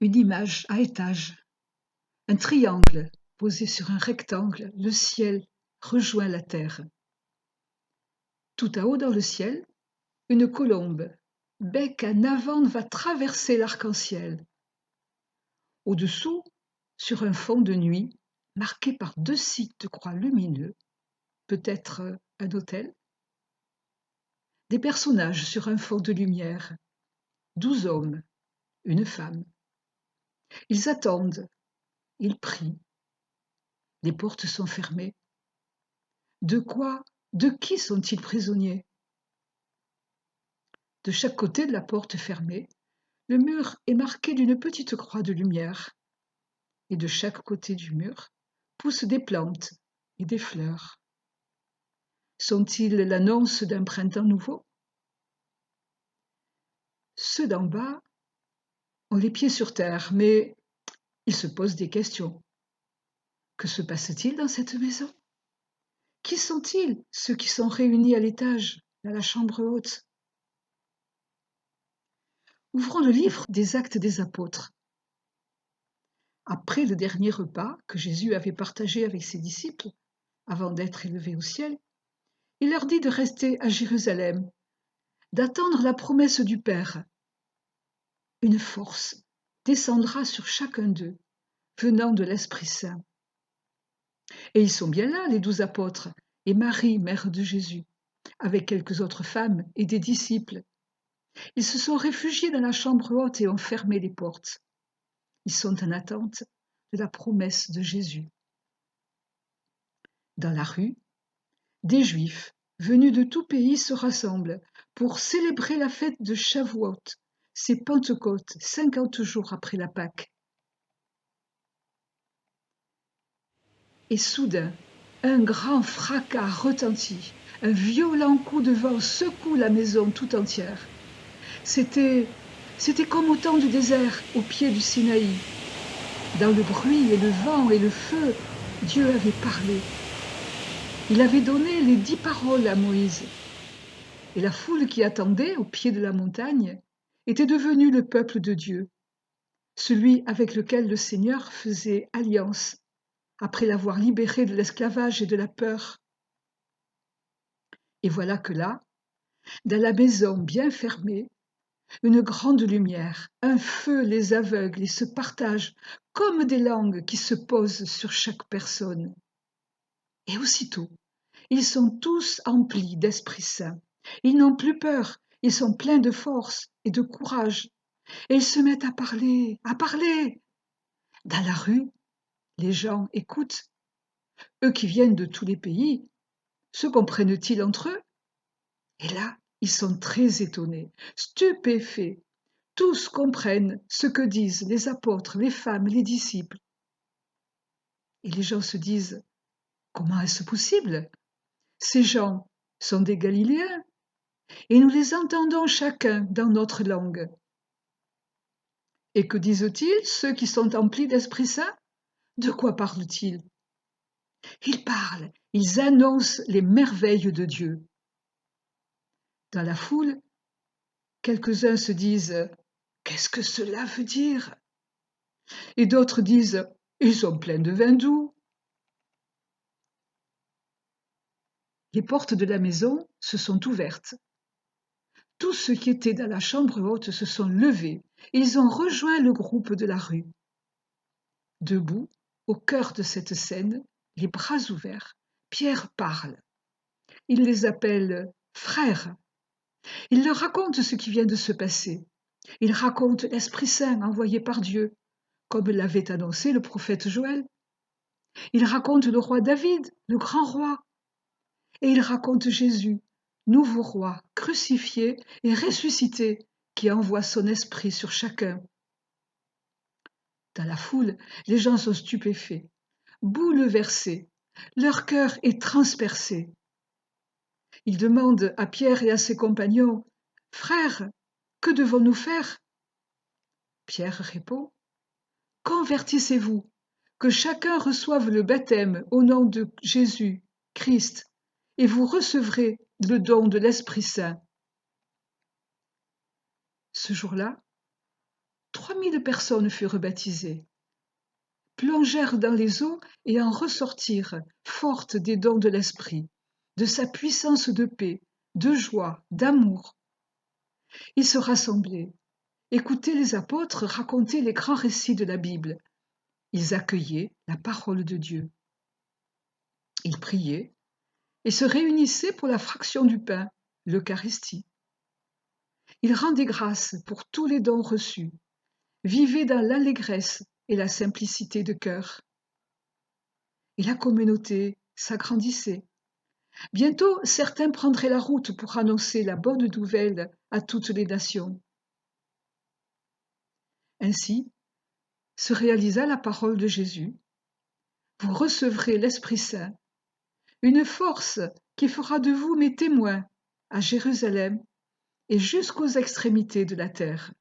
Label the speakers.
Speaker 1: Une image à étages, un triangle posé sur un rectangle, le ciel rejoint la terre. Tout à haut dans le ciel, une colombe, bec en avant, va traverser l'arc-en-ciel. Au-dessous, sur un fond de nuit, marqué par 2 sites de croix lumineux, peut-être un autel. Des personnages sur un fond de lumière, 12 hommes, une femme. Ils attendent, ils prient. Les portes sont fermées. De qui sont-ils prisonniers? De chaque côté de la porte fermée, le mur est marqué d'une petite croix de lumière. Et de chaque côté du mur poussent des plantes et des fleurs. Sont-ils l'annonce d'un printemps nouveau? Ceux d'en bas ont les pieds sur terre, mais ils se posent des questions. Que se passe-t-il dans cette maison? Qui sont-ils, ceux qui sont réunis à l'étage, dans la chambre haute? Ouvrons le livre des Actes des Apôtres. Après le dernier repas que Jésus avait partagé avec ses disciples, avant d'être élevé au ciel, il leur dit de rester à Jérusalem, d'attendre la promesse du Père. Une force descendra sur chacun d'eux, venant de l'Esprit Saint. Et ils sont bien là, les 12 apôtres, et Marie, mère de Jésus, avec quelques autres femmes et des disciples. Ils se sont réfugiés dans la chambre haute et ont fermé les portes. Ils sont en attente de la promesse de Jésus. Dans la rue, des Juifs venus de tout pays se rassemblent pour célébrer la fête de Shavuot, c'est Pentecôte, 50 jours après la Pâque. Et soudain, un grand fracas retentit, un violent coup de vent secoue la maison tout entière. C'était comme au temps du désert, au pied du Sinaï. Dans le bruit et le vent et le feu, Dieu avait parlé. Il avait donné les 10 paroles à Moïse. Et la foule qui attendait au pied de la montagne était devenue le peuple de Dieu, celui avec lequel le Seigneur faisait alliance après l'avoir libéré de l'esclavage et de la peur. Et voilà que là, dans la maison bien fermée, une grande lumière, un feu les aveugle et se partagent comme des langues qui se posent sur chaque personne. Et aussitôt, ils sont tous emplis d'Esprit Saint. Ils n'ont plus peur, ils sont pleins de force et de courage. Et ils se mettent à parler, à parler. Dans la rue, les gens écoutent. Eux qui viennent de tous les pays, se comprennent-ils entre eux? Et là, ils sont très étonnés, stupéfaits. Tous comprennent ce que disent les apôtres, les femmes, les disciples. Et les gens se disent, comment est-ce possible? Ces gens sont des Galiléens, et nous les entendons chacun dans notre langue. Et que disent-ils, ceux qui sont emplis d'Esprit Saint? De quoi parlent-ils? Ils parlent, ils annoncent les merveilles de Dieu. Dans la foule, quelques-uns se disent « Qu'est-ce que cela veut dire ?» Et d'autres disent « Ils sont pleins de vin doux. » Les portes de la maison se sont ouvertes. Tous ceux qui étaient dans la chambre haute se sont levés et ils ont rejoint le groupe de la rue. Debout, au cœur de cette scène, les bras ouverts, Pierre parle. Il les appelle « frères ». Il leur raconte ce qui vient de se passer. Il raconte l'Esprit Saint envoyé par Dieu, comme l'avait annoncé le prophète Joël. Il raconte le roi David, le grand roi. Et il raconte Jésus, nouveau roi, crucifié et ressuscité, qui envoie son esprit sur chacun. Dans la foule, les gens sont stupéfaits, bouleversés. Leur cœur est transpercé. Ils demandent à Pierre et à ses compagnons, « Frères, que devons-nous faire ?» Pierre répond, « Convertissez-vous, que chacun reçoive le baptême au nom de Jésus, Christ, et vous recevrez le don de l'Esprit Saint. » Ce jour-là, 3000 personnes furent baptisées, plongèrent dans les eaux et en ressortirent, fortes des dons de l'Esprit, de sa puissance de paix, de joie, d'amour. Ils se rassemblaient, écoutaient les apôtres raconter les grands récits de la Bible. Ils accueillaient la parole de Dieu. Ils priaient et se réunissaient pour la fraction du pain, l'Eucharistie. Ils rendaient grâce pour tous les dons reçus, vivaient dans l'allégresse et la simplicité de cœur. Et la communauté s'agrandissait. Bientôt, certains prendraient la route pour annoncer la bonne nouvelle à toutes les nations. Ainsi se réalisa la parole de Jésus. Vous recevrez l'Esprit Saint, une force qui fera de vous mes témoins à Jérusalem et jusqu'aux extrémités de la terre.